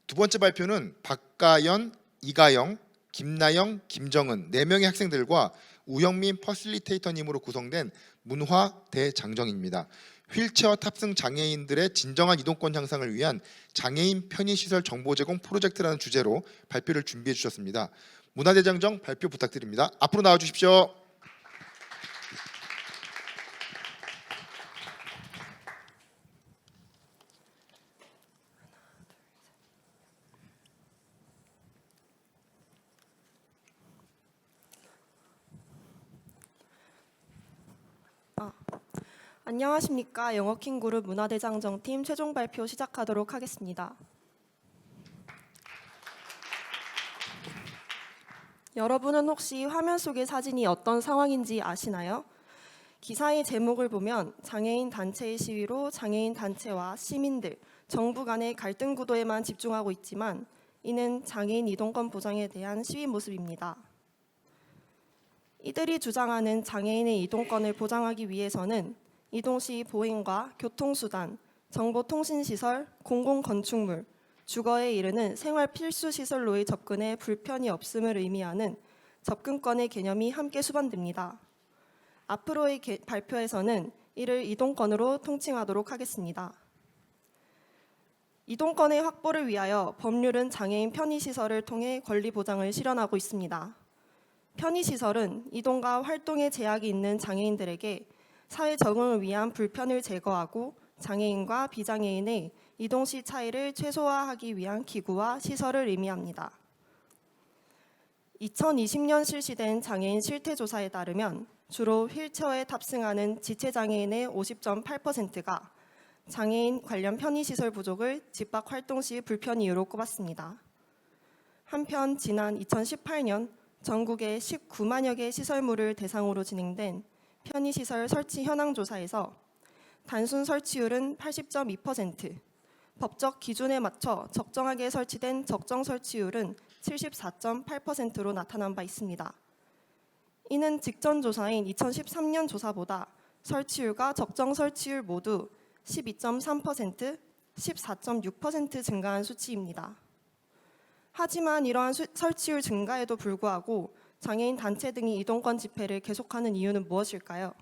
두 번째 발표는 박가연, 이가영, 김나영, 김정은 4명의 학생들과 우영민 퍼실리테이터님으로 구성된 문화 대장정입니다. 휠체어 탑승 장애인들의 진정한 이동권 향상을 위한 장애인 편의시설 정보 제공 프로젝트라는 주제로 발표를 준비해 주셨습니다. 문화대장정 발표 부탁드립니다. 앞으로 나와 주십시오. 안녕하십니까. 영어킹 그룹 문화대장정팀 최종 발표 시작하도록 하겠습니다. 여러분은 혹시 화면 속의 사진이 어떤 상황인지 아시나요? 기사의 제목을 보면 장애인 단체의 시위로 장애인 단체와 시민들, 정부 간의 갈등 구도에만 집중하고 있지만 이는 장애인 이동권 보장에 대한 시위 모습입니다. 이들이 주장하는 장애인의 이동권을 보장하기 위해서는 이동시 보행과 교통수단, 정보통신시설, 공공건축물, 주거에 이르는 생활 필수 시설로의 접근에 불편이 없음을 의미하는 접근권의 개념이 함께 수반됩니다. 앞으로의 발표에서는 이를 이동권으로 통칭하도록 하겠습니다. 이동권의 확보를 위하여 법률은 장애인 편의시설을 통해 권리 보장을 실현하고 있습니다. 편의시설은 이동과 활동에 제약이 있는 장애인들에게 사회 적응을 위한 불편을 제거하고 장애인과 비장애인의 이동시 차이를 최소화하기 위한 기구와 시설을 의미합니다. 2020년 실시된 장애인 실태조사에 따르면 주로 휠체어에 탑승하는 지체장애인의 50.8%가 장애인 관련 편의시설 부족을 집밖 활동 시 불편 이유로 꼽았습니다. 한편 지난 2018년 전국의 19만여 개 시설물을 대상으로 진행된 편의시설 설치 현황 조사에서 단순 설치율은 80.2%, 법적 기준에 맞춰 적정하게 설치된 적정 설치율은 74.8%로 나타난 바 있습니다. 이는 직전 조사인 2013년 조사보다 설치율과 적정 설치율 모두 12.3%, 14.6% 증가한 수치입니다. 하지만 이러한 설치율 증가에도 불구하고 장애인 단체 등이 이동권 집회를 계속하는 이유는 무엇일까요?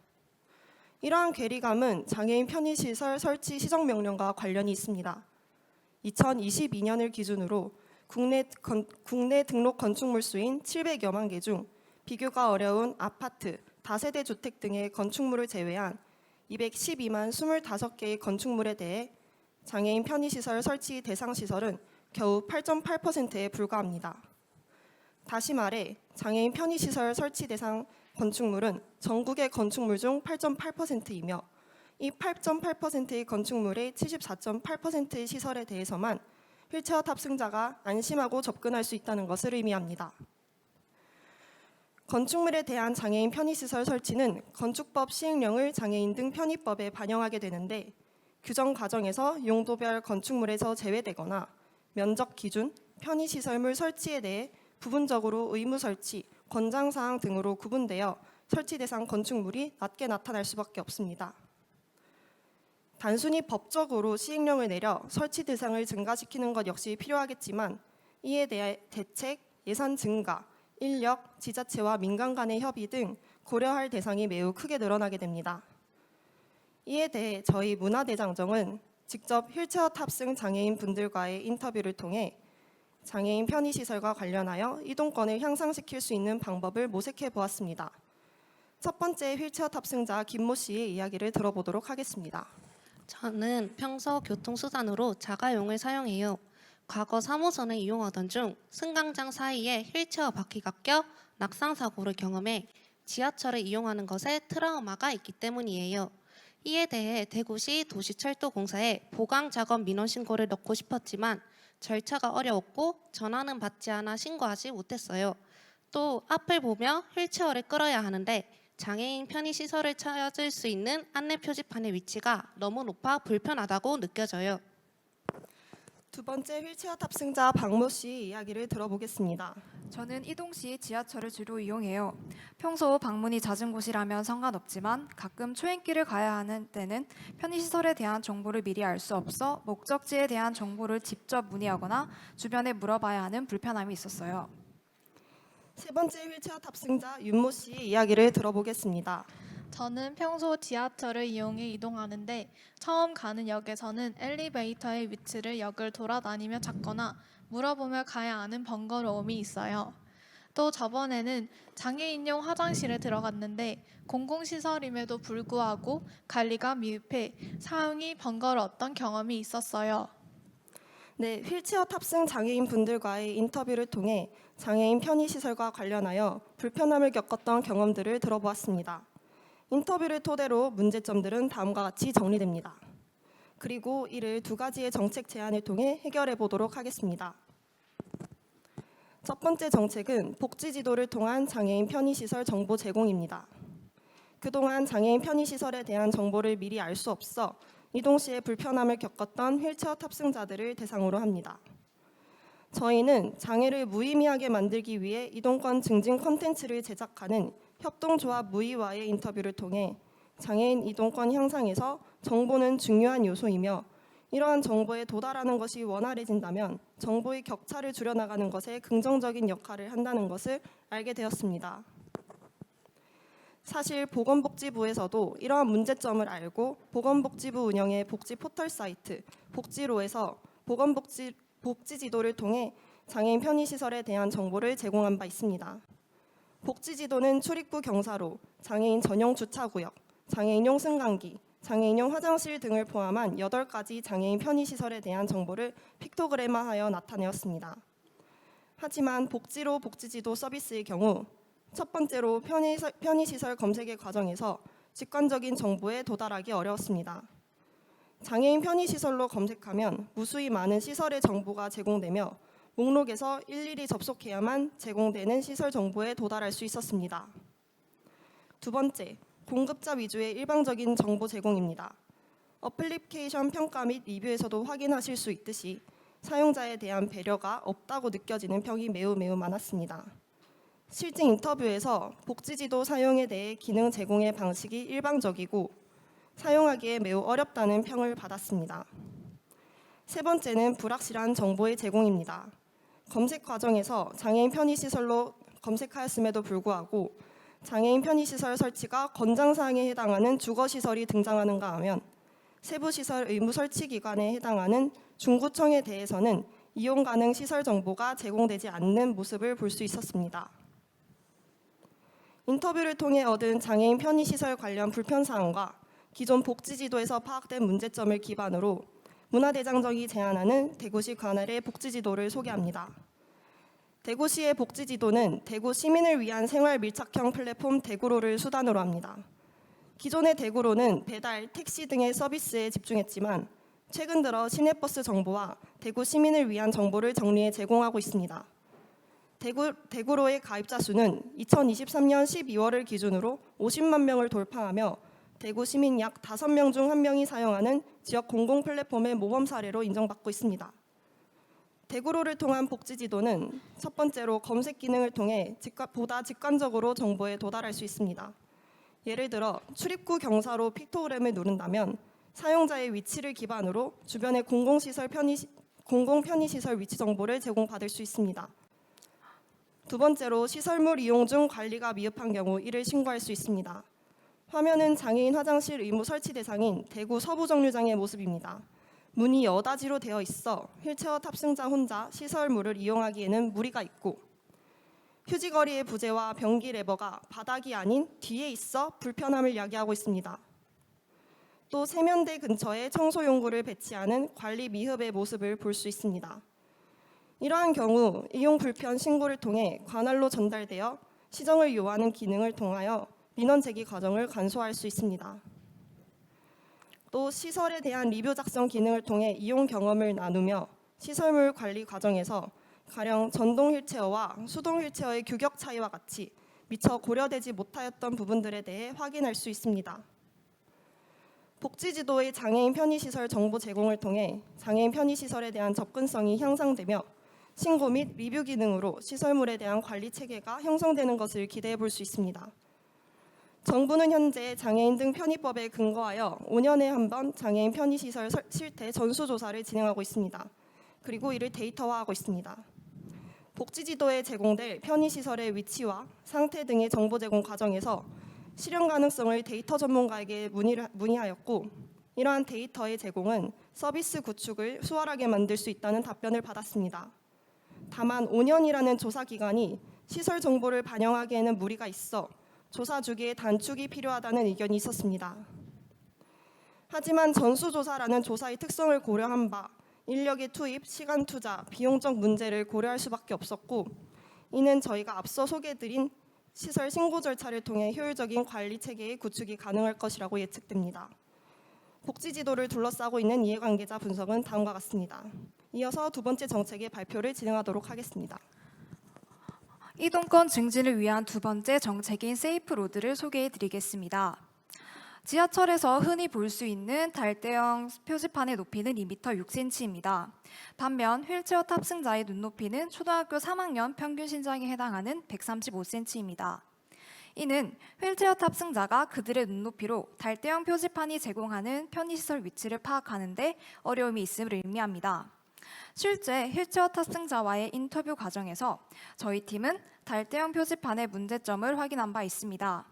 이러한 괴리감은 장애인 편의시설 설치 시정명령과 관련이 있습니다. 2022년을 기준으로 국내 등록 건축물 수인 700여만 개 중 비교가 어려운 아파트, 다세대 주택 등의 건축물을 제외한 212만 25개의 건축물에 대해 장애인 편의시설 설치 대상 시설은 겨우 8.8%에 불과합니다. 다시 말해 장애인 편의시설 설치 대상 건축물은 전국의 건축물 중 8.8%이며 이 8.8%의 건축물의 74.8%의 시설에 대해서만 휠체어 탑승자가 안심하고 접근할 수 있다는 것을 의미합니다. 건축물에 대한 장애인 편의시설 설치는 건축법 시행령을 장애인 등 편의법에 반영하게 되는데 규정 과정에서 용도별 건축물에서 제외되거나 면적 기준, 편의시설물 설치에 대해 부분적으로 의무 설치, 권장사항 등으로 구분되어 설치 대상 건축물이 낮게 나타날 수밖에 없습니다. 단순히 법적으로 시행령을 내려 설치 대상을 증가시키는 것 역시 필요하겠지만 이에 대해 대책, 예산 증가, 인력, 지자체와 민간 간의 협의 등 고려할 대상이 매우 크게 늘어나게 됩니다. 이에 대해 저희 문화대장정은 직접 휠체어 탑승 장애인 분들과의 인터뷰를 통해 장애인 편의시설과 관련하여 이동권을 향상시킬 수 있는 방법을 모색해 보았습니다. 첫 번째 휠체어 탑승자 김모 씨의 이야기를 들어보도록 하겠습니다. 저는 평소 교통수단으로 자가용을 사용해요. 과거 3호선을 이용하던 중 승강장 사이에 휠체어 바퀴가 껴 낙상사고를 경험해 지하철을 이용하는 것에 트라우마가 있기 때문이에요. 이에 대해 대구시 도시철도공사에 보강작업 민원 신고를 넣고 싶었지만 절차가 어려웠고 전화는 받지 않아 신고하지 못했어요. 또 앞을 보며 휠체어를 끌어야 하는데 장애인 편의시설을 찾을 수 있는 안내 표지판의 위치가 너무 높아 불편하다고 느껴져요. 두 번째 휠체어 탑승자 박모 씨 이야기를 들어보겠습니다. 저는 이동 시 지하철을 주로 이용해요. 평소 방문이 잦은 곳이라면 상관없지만 가끔 초행길을 가야 하는 때는 편의시설에 대한 정보를 미리 알 수 없어 목적지에 대한 정보를 직접 문의하거나 주변에 물어봐야 하는 불편함이 있었어요. 세 번째 휠체어 탑승자 윤모 씨의 이야기를 들어보겠습니다. 저는 평소 지하철을 이용해 이동하는데 처음 가는 역에서는 엘리베이터의 위치를 역을 돌아다니며 찾거나 물어보며 가야 하는 번거로움이 있어요. 또 저번에는 장애인용 화장실에 들어갔는데 공공시설임에도 불구하고 관리가 미흡해 사용이 번거로웠던 경험이 있었어요. 네, 휠체어 탑승 장애인 분들과의 인터뷰를 통해 장애인 편의시설과 관련하여 불편함을 겪었던 경험들을 들어보았습니다. 인터뷰를 토대로 문제점들은 다음과 같이 정리됩니다. 그리고 이를 두 가지의 정책 제안을 통해 해결해 보도록 하겠습니다. 첫 번째 정책은 복지지도를 통한 장애인 편의시설 정보 제공입니다. 그동안 장애인 편의시설에 대한 정보를 미리 알 수 없어 이동 시에 불편함을 겪었던 휠체어 탑승자들을 대상으로 합니다. 저희는 장애를 무의미하게 만들기 위해 이동권 증진 콘텐츠를 제작하는 협동조합 무의와의 인터뷰를 통해 장애인 이동권 향상에서 정보는 중요한 요소이며 이러한 정보에 도달하는 것이 원활해진다면 정보의 격차를 줄여나가는 것에 긍정적인 역할을 한다는 것을 알게 되었습니다. 사실 보건복지부에서도 이러한 문제점을 알고 보건복지부 운영의 복지 포털 사이트 복지로에서 복지지도를 통해 장애인 편의시설에 대한 정보를 제공한 바 있습니다. 복지지도는 출입구 경사로, 장애인 전용 주차구역, 장애인용 승강기, 장애인용 화장실 등을 포함한 8가지 장애인 편의시설에 대한 정보를 픽토그램화하여 나타내었습니다. 하지만 복지로 복지지도 서비스의 경우 첫 번째로 편의시설 검색의 과정에서 직관적인 정보에 도달하기 어려웠습니다. 장애인 편의시설로 검색하면 무수히 많은 시설의 정보가 제공되며 목록에서 일일이 접속해야만 제공되는 시설 정보에 도달할 수 있었습니다. 두 번째, 공급자 위주의 일방적인 정보 제공입니다. 어플리케이션 평가 및 리뷰에서도 확인하실 수 있듯이 사용자에 대한 배려가 없다고 느껴지는 평이 매우 많았습니다. 실제 인터뷰에서 복지지도 사용에 대해 기능 제공의 방식이 일방적이고 사용하기에 매우 어렵다는 평을 받았습니다. 세 번째는 불확실한 정보의 제공입니다. 검색 과정에서 장애인 편의시설로 검색하였음에도 불구하고 장애인 편의시설 설치가 권장사항에 해당하는 주거시설이 등장하는가 하면 세부시설 의무 설치 기관에 해당하는 중구청에 대해서는 이용 가능 시설 정보가 제공되지 않는 모습을 볼 수 있었습니다. 인터뷰를 통해 얻은 장애인 편의시설 관련 불편사항과 기존 복지지도에서 파악된 문제점을 기반으로 문화대장정이 제안하는 대구시 관할의 복지지도를 소개합니다. 대구시의 복지지도는 대구 시민을 위한 생활 밀착형 플랫폼 대구로를 수단으로 합니다. 기존의 대구로는 배달, 택시 등의 서비스에 집중했지만 최근 들어 시내버스 정보와 대구 시민을 위한 정보를 정리해 제공하고 있습니다. 대구로의 가입자 수는 2023년 12월을 기준으로 50만 명을 돌파하며 대구 시민 약 5명 중 1명이 사용하는 지역 공공 플랫폼의 모범 사례로 인정받고 있습니다. 대구로를 통한 복지지도는 첫 번째로 검색 기능을 통해 보다 직관적으로 정보에 도달할 수 있습니다. 예를 들어 출입구 경사로 픽토그램을 누른다면 사용자의 위치를 기반으로 주변의 공공 편의시설 위치 정보를 제공받을 수 있습니다. 두 번째로 시설물 이용 중 관리가 미흡한 경우 이를 신고할 수 있습니다. 화면은 장애인 화장실 의무 설치 대상인 대구 서부정류장의 모습입니다. 문이 여닫이로 되어 있어 휠체어 탑승자 혼자 시설물을 이용하기에는 무리가 있고 휴지거리의 부재와 변기 레버가 바닥이 아닌 뒤에 있어 불편함을 야기하고 있습니다. 또 세면대 근처에 청소용구를 배치하는 관리 미흡의 모습을 볼 수 있습니다. 이러한 경우 이용 불편 신고를 통해 관할로 전달되어 시정을 요하는 기능을 통하여 민원 제기 과정을 간소화할 수 있습니다. 또 시설에 대한 리뷰 작성 기능을 통해 이용 경험을 나누며 시설물 관리 과정에서 가령 전동 휠체어와 수동 휠체어의 규격 차이와 같이 미처 고려되지 못하였던 부분들에 대해 확인할 수 있습니다. 복지지도의 장애인 편의시설 정보 제공을 통해 장애인 편의시설에 대한 접근성이 향상되며 신고 및 리뷰 기능으로 시설물에 대한 관리 체계가 형성되는 것을 기대해 볼 수 있습니다. 정부는 현재 장애인 등 편의법에 근거하여 5년에 한 번 장애인 편의시설 실태 전수조사를 진행하고 있습니다. 그리고 이를 데이터화하고 있습니다. 복지지도에 제공될 편의시설의 위치와 상태 등의 정보 제공 과정에서 실현 가능성을 데이터 전문가에게 문의하였고, 이러한 데이터의 제공은 서비스 구축을 수월하게 만들 수 있다는 답변을 받았습니다. 다만 5년이라는 조사 기간이 시설 정보를 반영하기에는 무리가 있어 조사 주기의 단축이 필요하다는 의견이 있었습니다. 하지만 전수조사라는 조사의 특성을 고려한 바 인력의 투입, 시간 투자, 비용적 문제를 고려할 수밖에 없었고, 이는 저희가 앞서 소개해드린 시설 신고 절차를 통해 효율적인 관리 체계의 구축이 가능할 것이라고 예측됩니다. 복지지도를 둘러싸고 있는 이해관계자 분석은 다음과 같습니다. 이어서 두 번째 정책의 발표를 진행하도록 하겠습니다. 이동권 증진을 위한 두 번째 정책인 세이프로드를 소개해 드리겠습니다. 지하철에서 흔히 볼 수 있는 달대형 표지판의 높이는 2m 6cm입니다. 반면 휠체어 탑승자의 눈높이는 초등학교 3학년 평균 신장에 해당하는 135cm입니다. 이는 휠체어 탑승자가 그들의 눈높이로 달대형 표지판이 제공하는 편의시설 위치를 파악하는 데 어려움이 있음을 의미합니다. 실제 휠체어 탑승자와의 인터뷰 과정에서 저희 팀은 달대형 표지판의 문제점을 확인한 바 있습니다.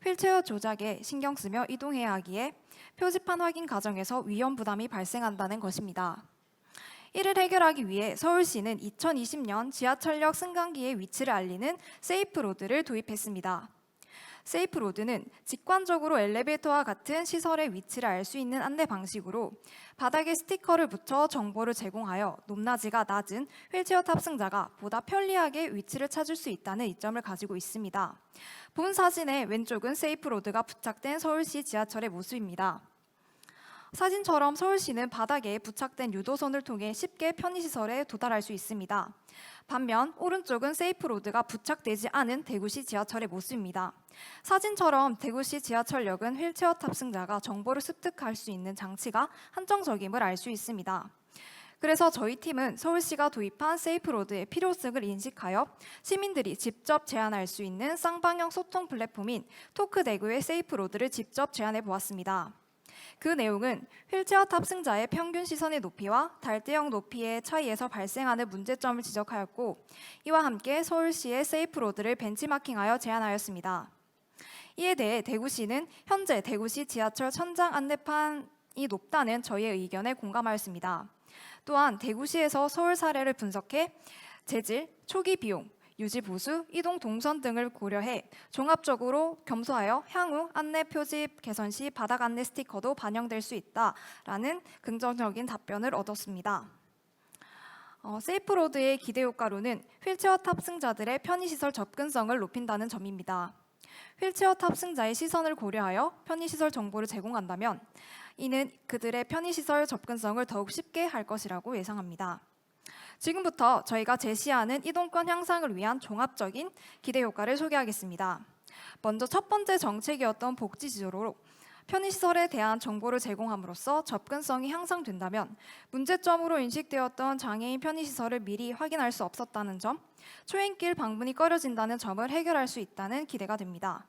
휠체어 조작에 신경 쓰며 이동해야 하기에 표지판 확인 과정에서 위험 부담이 발생한다는 것입니다. 이를 해결하기 위해 서울시는 2020년 지하철역 승강기의 위치를 알리는 세이프로드를 도입했습니다. 세이프로드는 직관적으로 엘리베이터와 같은 시설의 위치를 알 수 있는 안내 방식으로 바닥에 스티커를 붙여 정보를 제공하여 높낮이가 낮은 휠체어 탑승자가 보다 편리하게 위치를 찾을 수 있다는 이점을 가지고 있습니다. 본 사진의 왼쪽은 세이프로드가 부착된 서울시 지하철의 모습입니다. 사진처럼 서울시는 바닥에 부착된 유도선을 통해 쉽게 편의시설에 도달할 수 있습니다. 반면 오른쪽은 세이프로드가 부착되지 않은 대구시 지하철의 모습입니다. 사진처럼 대구시 지하철역은 휠체어 탑승자가 정보를 습득할 수 있는 장치가 한정적임을 알 수 있습니다. 그래서 저희 팀은 서울시가 도입한 세이프로드의 필요성을 인식하여 시민들이 직접 제안할 수 있는 쌍방향 소통 플랫폼인 토크대구의 세이프로드를 직접 제안해 보았습니다. 그 내용은 휠체어 탑승자의 평균 시선의 높이와 달대형 높이의 차이에서 발생하는 문제점을 지적하였고, 이와 함께 서울시의 세이프로드를 벤치마킹하여 제안하였습니다. 이에 대해 대구시는 현재 대구시 지하철 천장 안내판이 높다는 저희의 의견에 공감하였습니다. 또한 대구시에서 서울 사례를 분석해 재질, 초기 비용, 유지 보수, 이동 동선 등을 고려해 종합적으로 검토하여 향후 안내 표집 개선 시 바닥 안내 스티커도 반영될 수 있다라는 긍정적인 답변을 얻었습니다. 세이프로드의 기대 효과로는 휠체어 탑승자들의 편의시설 접근성을 높인다는 점입니다. 휠체어 탑승자의 시선을 고려하여 편의시설 정보를 제공한다면 이는 그들의 편의시설 접근성을 더욱 쉽게 할 것이라고 예상합니다. 지금부터 저희가 제시하는 이동권 향상을 위한 종합적인 기대 효과를 소개하겠습니다. 먼저 첫 번째 정책이었던 복지지도로 편의시설에 대한 정보를 제공함으로써 접근성이 향상된다면 문제점으로 인식되었던 장애인 편의시설을 미리 확인할 수 없었다는 점, 초행길 방문이 꺼려진다는 점을 해결할 수 있다는 기대가 됩니다.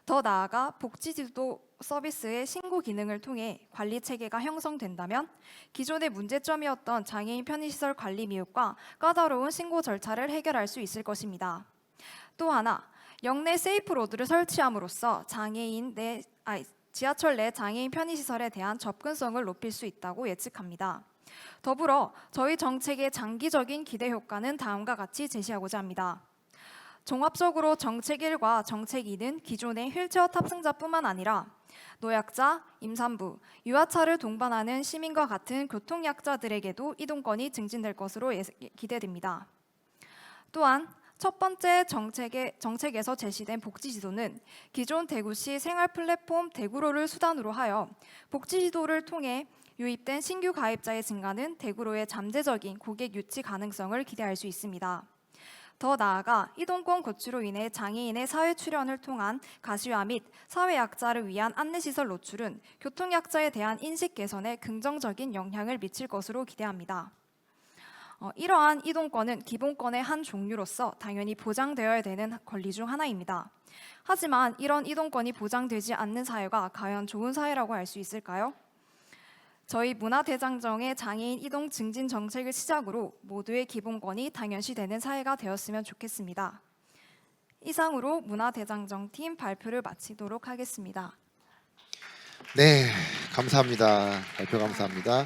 더 나아가 복지지도 서비스의 신고 기능을 통해 관리 체계가 형성된다면 기존의 문제점이었던 장애인 편의시설 관리 미흡과 까다로운 신고 절차를 해결할 수 있을 것입니다. 또 하나, 역내 세이프로드를 설치함으로써 지하철 내 장애인 편의시설에 대한 접근성을 높일 수 있다고 예측합니다. 더불어 저희 정책의 장기적인 기대 효과는 다음과 같이 제시하고자 합니다. 종합적으로 정책 1과 정책 2는 기존의 휠체어 탑승자뿐만 아니라 노약자, 임산부, 유아차를 동반하는 시민과 같은 교통약자들에게도 이동권이 증진될 것으로 기대됩니다. 또한 첫 번째 정책에서 제시된 복지지도는 기존 대구시 생활 플랫폼 대구로를 수단으로 하여 복지지도를 통해 유입된 신규 가입자의 증가는 대구로의 잠재적인 고객 유치 가능성을 기대할 수 있습니다. 더 나아가 이동권 고취로 인해 장애인의 사회 출연을 통한 가시화 및 사회약자를 위한 안내시설 노출은 교통약자에 대한 인식 개선에 긍정적인 영향을 미칠 것으로 기대합니다. 이러한 이동권은 기본권의 한 종류로서 당연히 보장되어야 되는 권리 중 하나입니다. 하지만 이런 이동권이 보장되지 않는 사회가 과연 좋은 사회라고 할 수 있을까요? 저희 문화대장정의 장애인 이동 증진 정책을 시작으로 모두의 기본권이 당연시되는 사회가 되었으면 좋겠습니다. 이상으로 문화대장정 팀 발표를 마치도록 하겠습니다. 네, 감사합니다. 발표 감사합니다.